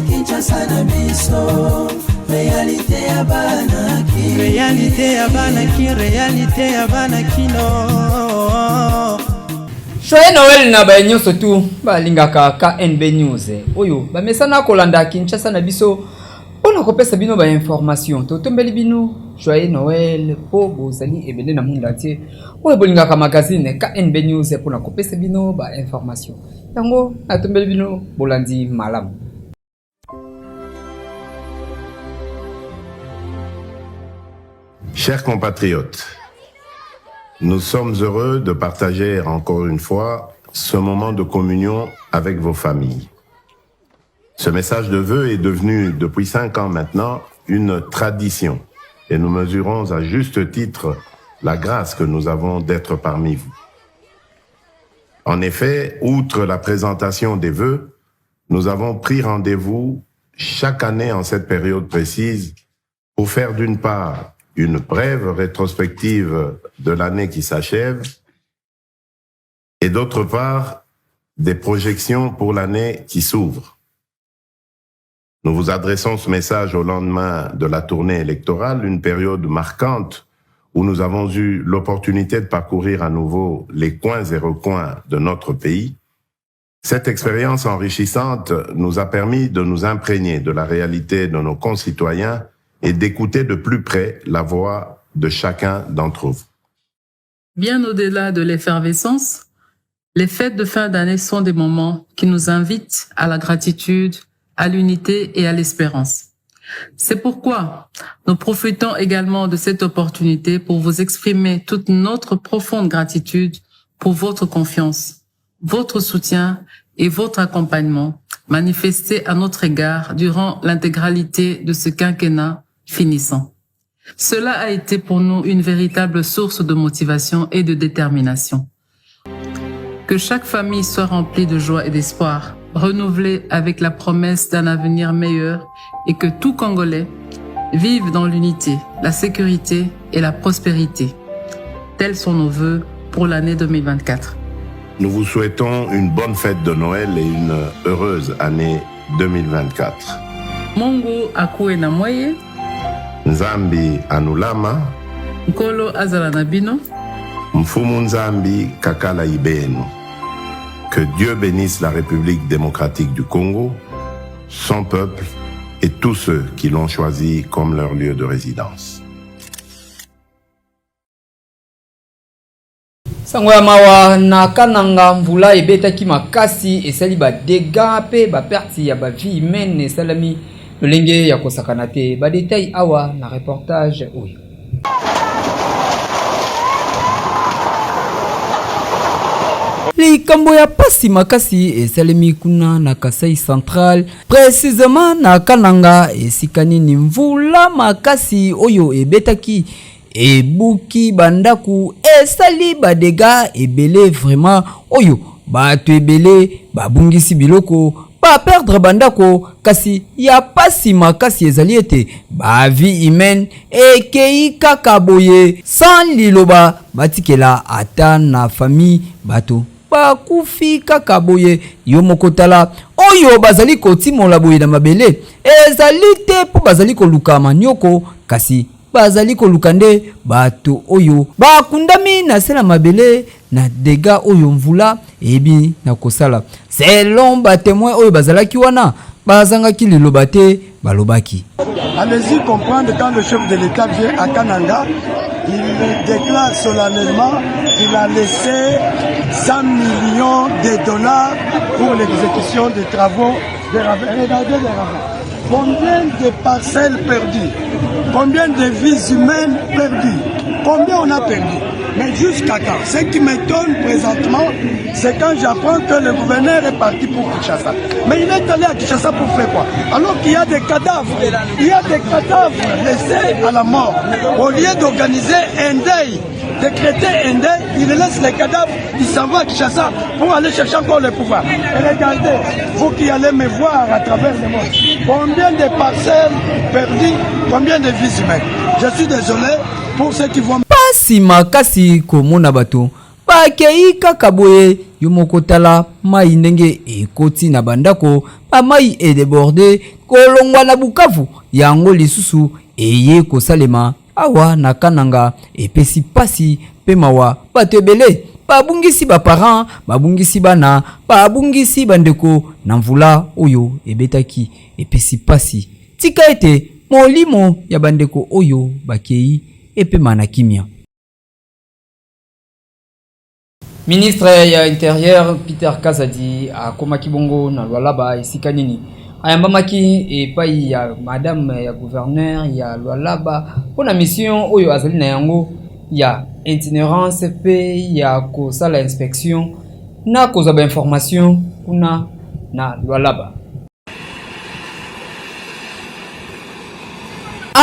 Kinshasa na biso, réalité ya banaki, réalité ya banaki, réalité ya banakino. Joyeux Noël na ba nyonso tu balingaka KNB News. Oyo ba mesana kolanda Kinshasa na biso pona kopesa bino ba information. Totombeli bino Joyeux Noël po bozali ebele na monde entier. Oyo bolingaka magazine KNB News pona kopesa bino ba information. Yango atombeli bino bolandi malamu. Chers compatriotes, nous sommes heureux de partager encore une fois ce moment de communion avec vos familles. Ce message de vœux est devenu, depuis 5 ans maintenant, une tradition et nous mesurons à juste titre la grâce que nous avons d'être parmi vous. En effet, outre la présentation des vœux, nous avons pris rendez-vous chaque année en cette période précise pour faire d'une part une brève rétrospective de l'année qui s'achève et d'autre part, des projections pour l'année qui s'ouvre. Nous vous adressons ce message au lendemain de la tournée électorale, une période marquante où nous avons eu l'opportunité de parcourir à nouveau les coins et recoins de notre pays. Cette expérience enrichissante nous a permis de nous imprégner de la réalité de nos concitoyens et d'écouter de plus près la voix de chacun d'entre vous. Bien au-delà de l'effervescence, les fêtes de fin d'année sont des moments qui nous invitent à la gratitude, à l'unité et à l'espérance. C'est pourquoi nous profitons également de cette opportunité pour vous exprimer toute notre profonde gratitude pour votre confiance, votre soutien et votre accompagnement manifesté à notre égard durant l'intégralité de ce quinquennat finissant. Cela a été pour nous une véritable source de motivation et de détermination. Que chaque famille soit remplie de joie et d'espoir, renouvelée avec la promesse d'un avenir meilleur et que tout Congolais vive dans l'unité, la sécurité et la prospérité. Tels sont nos vœux pour l'année 2024. Nous vous souhaitons une bonne fête de Noël et une heureuse année 2024. Mungu akuwe na mweye. Nzambi anulama. Nkolo azala na bino. Mfumu Nzambi kakala ibenu. Que Dieu bénisse la République démocratique du Congo, son peuple et tous ceux qui l'ont choisi comme leur lieu de résidence. Sango ya mawa na kananga mvula ebetaki makasi esali ba dégâts pe ba perte ya ba vie humaine salami lolenge ya kosakana te ba détail awa na reportage oyo. Likambo ya pasi makasi esalemi kuna na Kasai Central, précisément na kananga esikani ni mvula makasi oyo ebetaki ebuki bandaku esali badega ebele vraiment oyo bato ebele babungisi biloko ba perdre bandako kasi ya pasi makasi ezali ete ba vie humaine ekei kaka boye sans liloba batikela ata na famille bato bakufi kaka boye yo mokotala oyo bazali kotimola boye na mabele ezali te po bazali koluka manioko kasi bazali kolukande bato oyo bakundami na sela mabele na dega oyo mvula ebi na kosala selon ba témoin oyo bazalaki wana bazangaki liloba te balobaki. Allez-y comprendre quand le chef de l'État vient à Kananga, il déclare solennellement qu'il a laissé 100 millions de dollars pour l'exécution des travaux de ravins. Combien de parcelles perdues? Combien de vies humaines perdues? Combien on a perdu? Mais jusqu'à quand? Ce qui m'étonne présentement, c'est quand j'apprends que le gouverneur est parti pour Kinshasa. Mais il est allé à Kinshasa pour faire quoi? Alors qu'il y a des cadavres. Il y a des cadavres laissés à la mort. Au lieu d'organiser un deuil, décréter un deuil, il laisse les cadavres, il s'en va à Kinshasa pour aller chercher encore le pouvoir. Et regardez, vous qui allez me voir à travers le monde, combien de parcelles perdues, combien de vies humaines? Je suis désolé pour ceux qui vont... mpasi makasi komona bato bakei kaka boye yo moko tala mai ndenge ekoti na bandako bamai edeborde kolongwa na Bukavu yango lisusu eye kosalema awa na Kananga epesi pasi pe mawa bato ebele babungisi baparent babungisi bana babungisi bandeko na mvula oyo ebetaki epesi pasi tika ete molimo ya bandeko oyo bakei epema na kimia. Ministre ya Intérieur Peter Kazadi akomaki bongo na Lualaba esika nini ayambamaki epai ya madame ya gouverneur ya Lualaba pona mission oyo azali na yango ya itinérance pe ya kosala inspection na kozaba information kuna na Lualaba.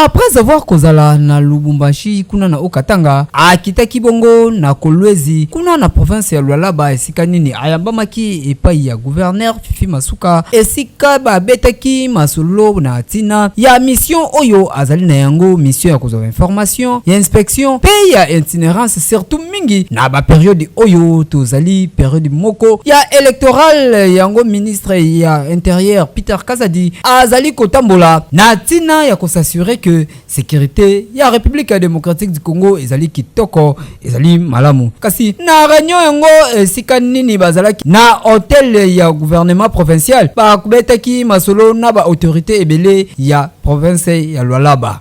Après avoir kozala na Lubumbashi kuna na Okatanga akitaki bongo na Kolwezi kuna na province ya Lualaba esika nini ayambamaki epai ya gouverneur Fifi Masuka esika babetaki masolo na tina ya mission oyo azali na yango mission ya kozwa information ya inspection pe ya itinérance surtout mingi na ba période oyo tozali période moko ya électoral yango ministre ya intérieur Peter Kazadi azali kotambola na tina ya kosassurer que sécurité ya République démocratique du Congo ezali kitoko ezali malamu kasi na réunion yango esika nini bazalaki na hôtel ya gouvernement provincial ba kubetaki masolo na ba autorité ebele ya province ya Lualaba.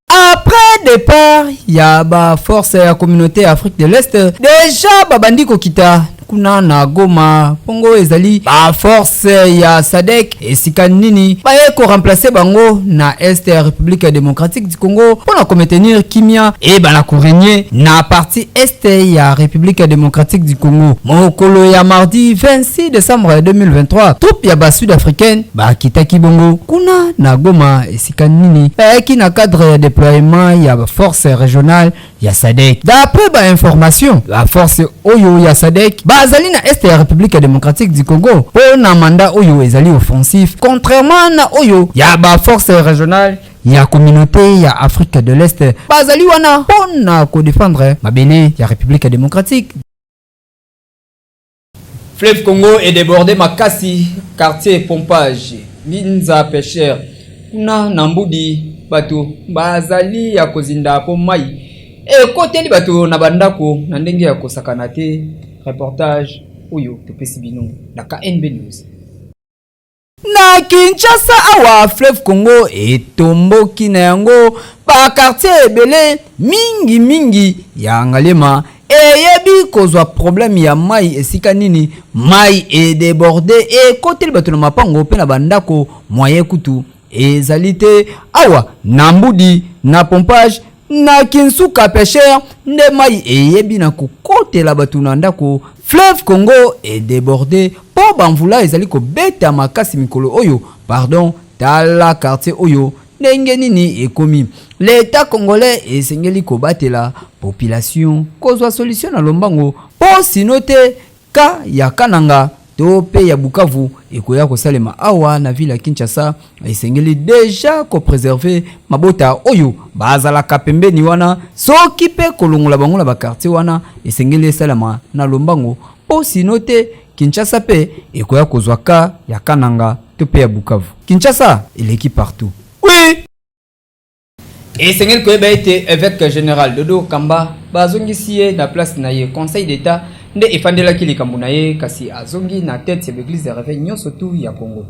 Après départ ya ba force ya communauté Afrique de l'Est déjà babandi kokita kuna na Goma pongo ezali ba force ya SADC esika nini baye ko remplacer bango na Est ya République démocratique du Congo pour ko maintenir kimia et bana ko régner na partie Est ya République démocratique du Congo. Mokolo ya mardi 26 décembre 2023 troupe ya ba sud-africaine ba kitaki bongo kuna na Goma esika nini ki na cadre ya déploiement ya ba force régionale ya SADC. D'après ba information la force oyo ya SADC bazali na Est ya République démocratique du Congo pour na mandat oyo ezali offensif contrairement na oyo ya ba force régionale ya communauté ya Afrique de l'Est bazali wana pona ko défendre mabele ya République démocratique. Fleuve Congo est débordé makasi quartier pompage Minza pêcheur kuna Nambudi bato bazali ya kozinda po mai e koteli bato na bandako na ndenge ya kosakana te. Reportage oyo topesi bino na KNB News. Na Kinshasa awa Fleuve Congo etomboki na yango ba quartier ebele mingi ya Ngalema eyebi kozwa problème ya mai esika nini mai e débordé e koteli bato na mapango pe na bandako moyen kutu ezali te awa na Mbudi na pompage na Kinsuka pêcheur nde mai eyebi na kokotela bato na ndako. Fleuve Congo est débordé po bamvula ezali ko beta makasi mikolo oyo pardon tala quartier oyo ndenge nini ekomi. L'état congolais esengeli ko batela population kozwa solution na lombango po sinote ka ya Kananga to pe ya Bukavu ekoya kosalema awa na ville ya Kinshasa esengeli déjà ko préserver mabota oyo bazala kapembeni wana soki pe kolongola bango na ba quartier wana esengeli salama na lombango po sinote Kinshasa pe ekoya kozwa ka ya Kananga to pe ya Bukavu. Kinshasa eleki partout. Oui. Esengeli ko eba ete évêque général Dodo Kamba bazongisi na place na ye conseil d'état nde efandelaki likambo na ye kasi azongi na tête ya l'église de réveil nyonso tu ya Congo.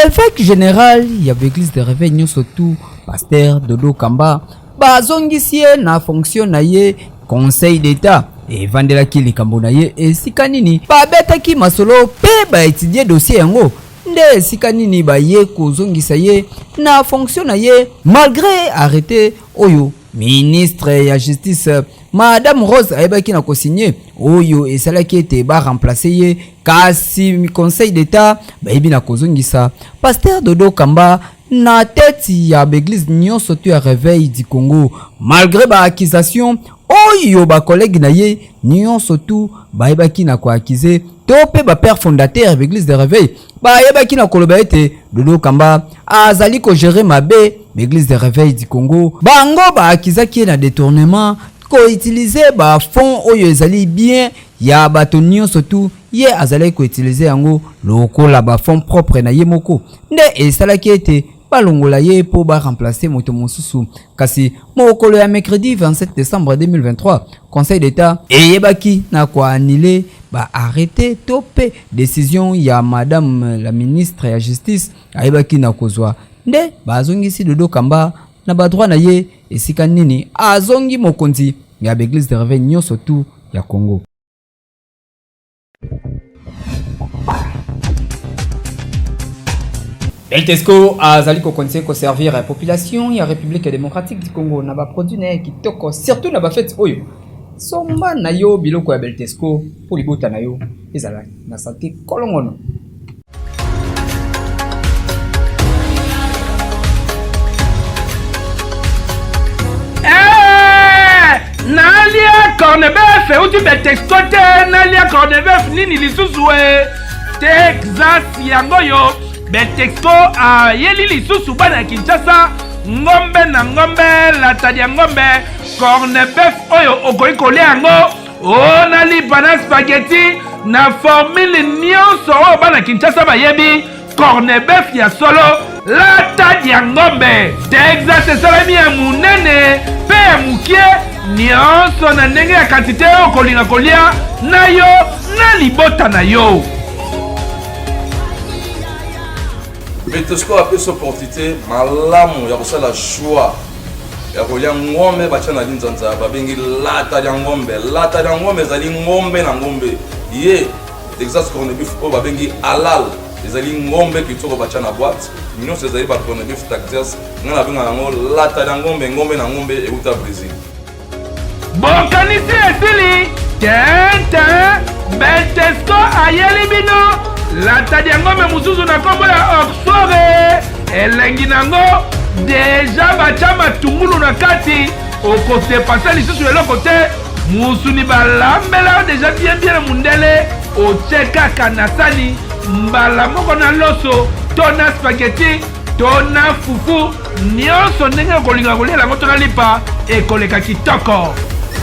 Évêque général ya l'église de réveil nyonso tu pasteur Dodo Kamba bazongisi na fonction na ye conseil d'état efandelaki likambo na ye esika nini babetaki masolo pe ba étudier dossier yango nde esika nini ba ye kozongisa ye na fonction na ye malgré arrêté oyo ministre ya justice Madame Rose ayebaki na kosigné oyo esalaki ete ba remplacer ye kasi conseil d'état bayebi na kozongisa pasteur Dodo Kamba na tête ya l'église nyonso tu ya réveil du Congo malgré ba accusation oyo ba collègue na ye nyonso tu bayebaki na ko accuser to pe ba père fondateur de l'église de réveil bayebaki na koloba ete Dodo Kamba azali ko gérer mabe l'église de réveil du Congo. Bango baakizaki na détournement ko utiliser ba fonds oyo ezali bien ya bato nyonso tu ye azali ko utiliser yango lokola ba fonds propre na ye moko nde esalaki ete balongola ye po ba remplacer moto mosusu. Kasi mokolo ya mercredi 27 décembre 2023 Conseil d'État eyebaki na ko annuler ba arrêter topé décision ya madame la ministre ya justice ayebaki na kozwa nde bazongisi Dodo Kamba na ba droit na ye esika nini azongi mokonzi ya l'église de réveil nyonso tu ya Congo. Beltesco azali ko continuer ko servir la population ya République démocratique du Congo na ba produit na kitoko surtout na ba fête oyo somba na yo biloko ya Beltesco pour libota na yo ezala na santé kolongono. Nalia Cornebef uti Beltesco te nalia Cornebef nini lisusu Texas yango yo Beltesco yeli lisusu bana Kinshasa ngombe na ngombe latadi ya ngombe Cornebef oyo okoki kolia yango onali bana spaghetti na formule nyonso oyo bana Kinshasa bayebi Cornebef ya solo latadi ya ngombe Texas esalami ya munene pe ya mukie nyonso na ndenge ya kantite oyo kolinga kolia na yo na libota na yo. Beltesco a pris opportunité malamu ya kosala choix ya kolia ngombe batia na linzanza babengi lata ya ngombe. Lata ya ngombe ezali ngombe na ngombe ye Texas Cornebif oyo babengi halal ezali ngombe kitoko batia na boîte nyonso ezali ba Cornebif Texas nga na benga nango lata ya ngombe ngombe na ngombe euta Brésil. Bokanisi esili tete Beltesco ayeli bino latadi ya ngombe mususu na kombo ya Oxford elengi nango deja batia matungulu na kati okosepasa lisusu eloko te musuni balambela deja bien na mundele otie kaka na sani mbala moko na loso to na spaghetti to na fufu nyonso ndenge kolinga kolia yango to na lipa ekoleka kitoko.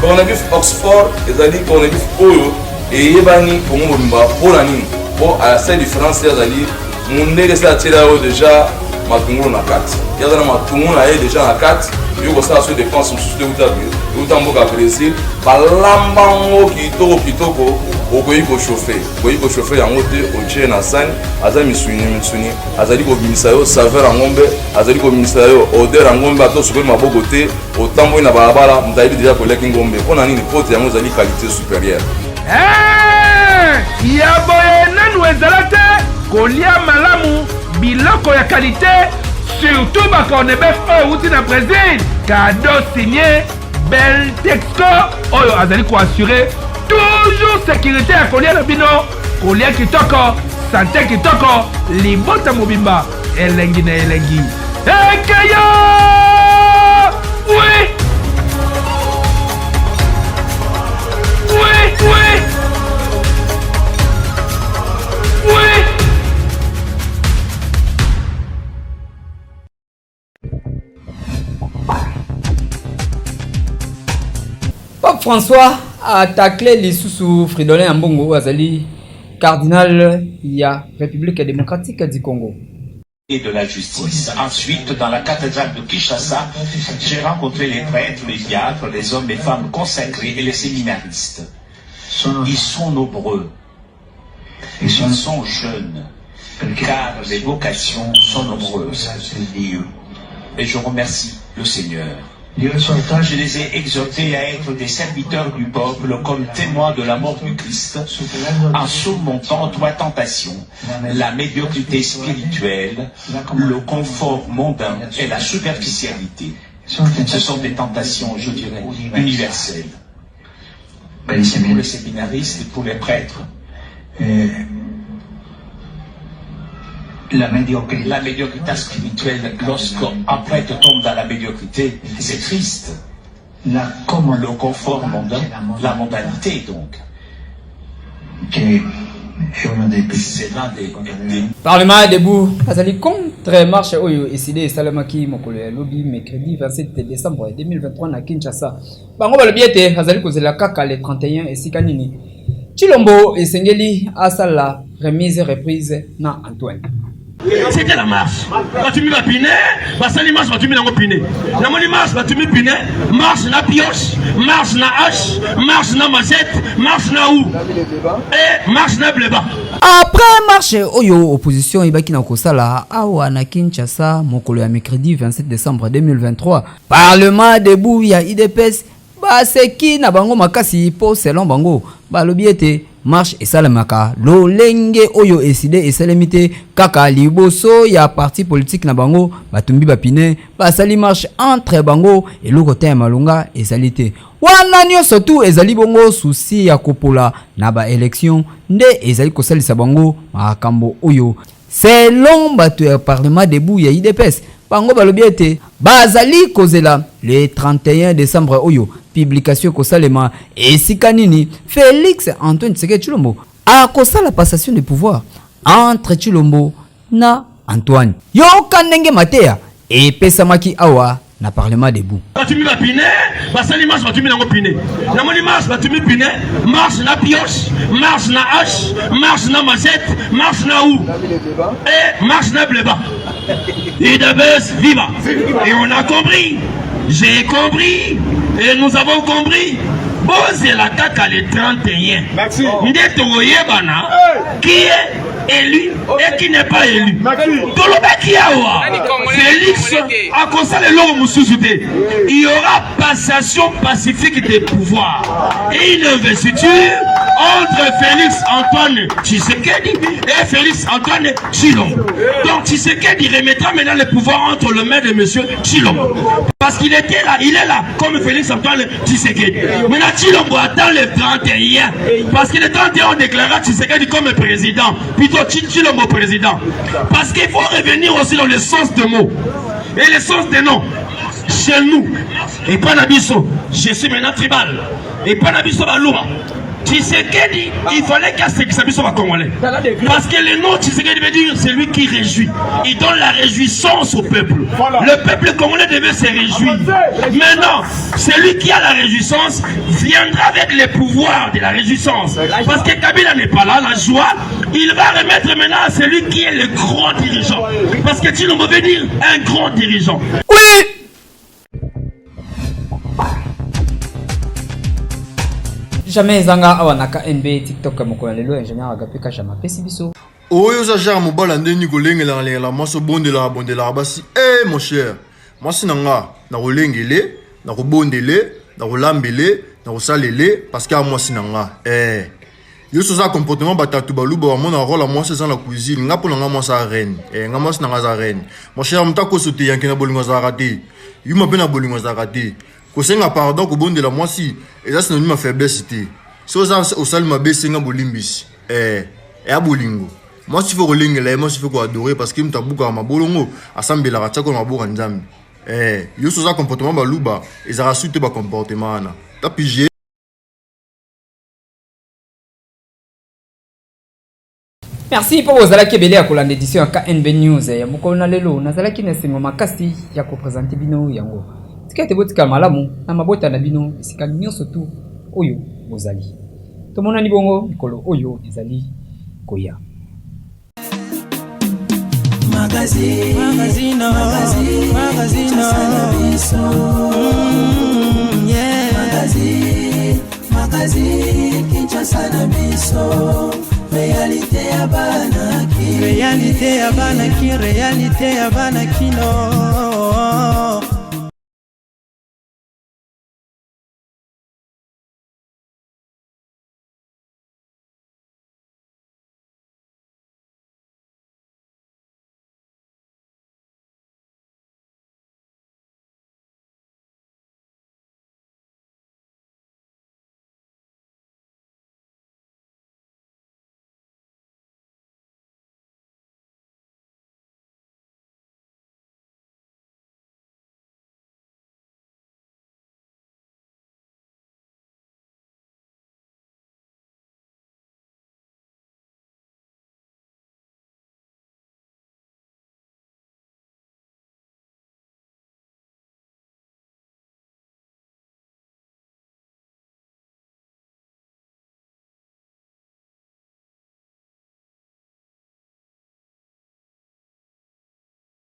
Cornebif Oxford ezali Cornebif oyo eyebani kongo mobimba mpona nini po asa différence ezali mundele esi atiela oyo deja matungulu na kati yaza na matungulu na ye deja na kati yo kosala so dépense mosusu euta mboka Brésil balamba ngo kitoko okoki kochauffe yango te otie na sani aza misuni azali kobimisa yo saveur ya ngombe azali kobimisa yo odeur ya ngombe ata osukoli maboko te otamboli na balabala mutayebi deja koliaki ngombe mpona nini pote yango ezali qualité supérieure. Ya boye nanu ezala te kolia malamu biloko ya qualité surtout ba Cornebef oyo uti na Brésil cadeau signé Beltesco oyo azali ko assurer toujours sécurité ya kolia na bino kolia kitoko santé kitoko libota mobimba elengi na elengi ekeyo oui Pape François a taclé les sous Fridolin Ambongo Azali, cardinal ya République démocratique du Congo. Et de la justice. Ensuite, dans la cathédrale de Kinshasa, j'ai rencontré les prêtres, les diacres, les hommes et femmes consacrés et les séminaristes. Ils sont nombreux. Ils sont jeunes, car les vocations sont nombreuses. Et je remercie le Seigneur. Je les ai exhortés à être des serviteurs du peuple comme témoins de la mort du Christ en surmontant trois tentations, la médiocrité spirituelle, le confort mondain et la superficialité. Ce sont des tentations, je dirais, universelles. Pour les séminaristes et pour les prêtres, la médiocrité spirituelle, lorsqu'un prêtre tombe dans la médiocrité, c'est triste. Le confort mondain, la mondanité donc. C'est l'un des Parlement debout. Azali contre marche oyo décidé salamaki mokolo ya lobby mercredi 27 décembre 2023 na Kinshasa. Bango balobiete azali kozela kaka le 31 esika nini. Chilombo esengeli asala remise reprise na Antoine. C'était la marche. Tu mets la piné, basali marche, tu mets la piné. La moni marche, tu mets piné, marche na pioche, marche na hache, marche na machette, marche na ou. Et marche na bleba. Après marche oyo opposition ibaki na kosala awa na Kinshasa mokolo ya mercredi 27 décembre 2023. Parlement debout ya IDPS baseki na bango makasi po selon bango balobiete marche esalemaka lolenge oyo eside esalemite kaka liboso ya parti politique na bango batumbi bapine basali marche entre bango eloko te malunga esalite wana nyonso tu ezali bongo souci ya kopola na ba élection nde ezali kosalisa bango makambo oyo selon bato ya parlement debout ya IDPS bango balobiete bazali kozela le 31 décembre oyo publication kosalema esika nini Félix Antoine Tshisekedi Tshilombo a kosala passation de pouvoir entre Tshilombo na Antoine yoka ndenge mateya epesamaki awa na parlement debout. Tu mets la piné, basali marche, tu mets la piné. La moni marche, tu mets piné, marche na pioche, marche na hache, marche na machette, marche na ou. Et marche na bleba. Et de base, viva. Et on a compris. J'ai compris. Et nous avons compris. Bon, c'est la caca le 31. Merci. Ndetoyebana qui est élu et qui n'est pas élu. Félix a constaté il y aura passation pacifique des pouvoirs et une investiture entre Félix Antoine Tshisekedi et Félix Antoine Tshilombo. Donc Tshisekedi remettra maintenant le pouvoir entre le maire de monsieur Tshilombo. Parce qu'il était là, il est là, comme Félix Antoine Tshisekedi. Maintenant Tshilombo attend le 31. Parce que le 31 on déclarera Tshisekedi comme président. Plutôt Tshilombo président. Parce qu'il faut revenir aussi dans le sens de mots. Et le sens des noms. Chez nous, et pas Nabiso, je suis maintenant tribal. Et pas Nabiso Balouma. Tshisekedi, il fallait qu'il s'habille à Congolais. Parce que le nom Tshisekedi veut dire c'est lui qui réjouit. Il donne la réjouissance au peuple. Le peuple congolais devait se réjouir. Maintenant, celui qui a la réjouissance viendra avec les pouvoirs de la réjouissance. Parce que Kabila n'est pas là, la joie, il va remettre maintenant à celui qui est le grand dirigeant. Parce que Tshilombo veut dire un grand dirigeant. Oui! Jamais zanga awanaka NB TikTok moko lelo ingénieur agapeka chama pesibiso oyo za jar mobala ndeni kolengela ngela maso bondela basi mon cher mwasi nanga na kolengele na kobondele na kolambele na kosalele parce que mwasi nanga yo so za comportement batatu baluba mona rôle mwasi za la cuisine ngapo nanga mwasi a reine nga mwasi nanga za reine mon cher mtako sote yanke na bolingo za raté yuma pe na bolingo za raté kosenga pardon ko bondela mwasi eza synonyme faiblesse te so za osali mabese nga bolimbisi ya bolingo mwasi faut kolengela mwasi faut ko adorer parce que mtabuka mabolongo asambela ka tsako maboka nzambe yo so za comportement baluba ezara suite ba comportement na tapije. Merci pour vos alaki belé à kolanda édition ya KNB News ya mokolo na lelo nazalaki na sengo makasi ya ko présenter bino yango tikete botika malamu na mabota na bino esika nyonso tu oyo bozali tomona ni bongo mikolo oyo ezali koya Magazine Kinshasa na biso réalité ya banaki réalité ya banaki no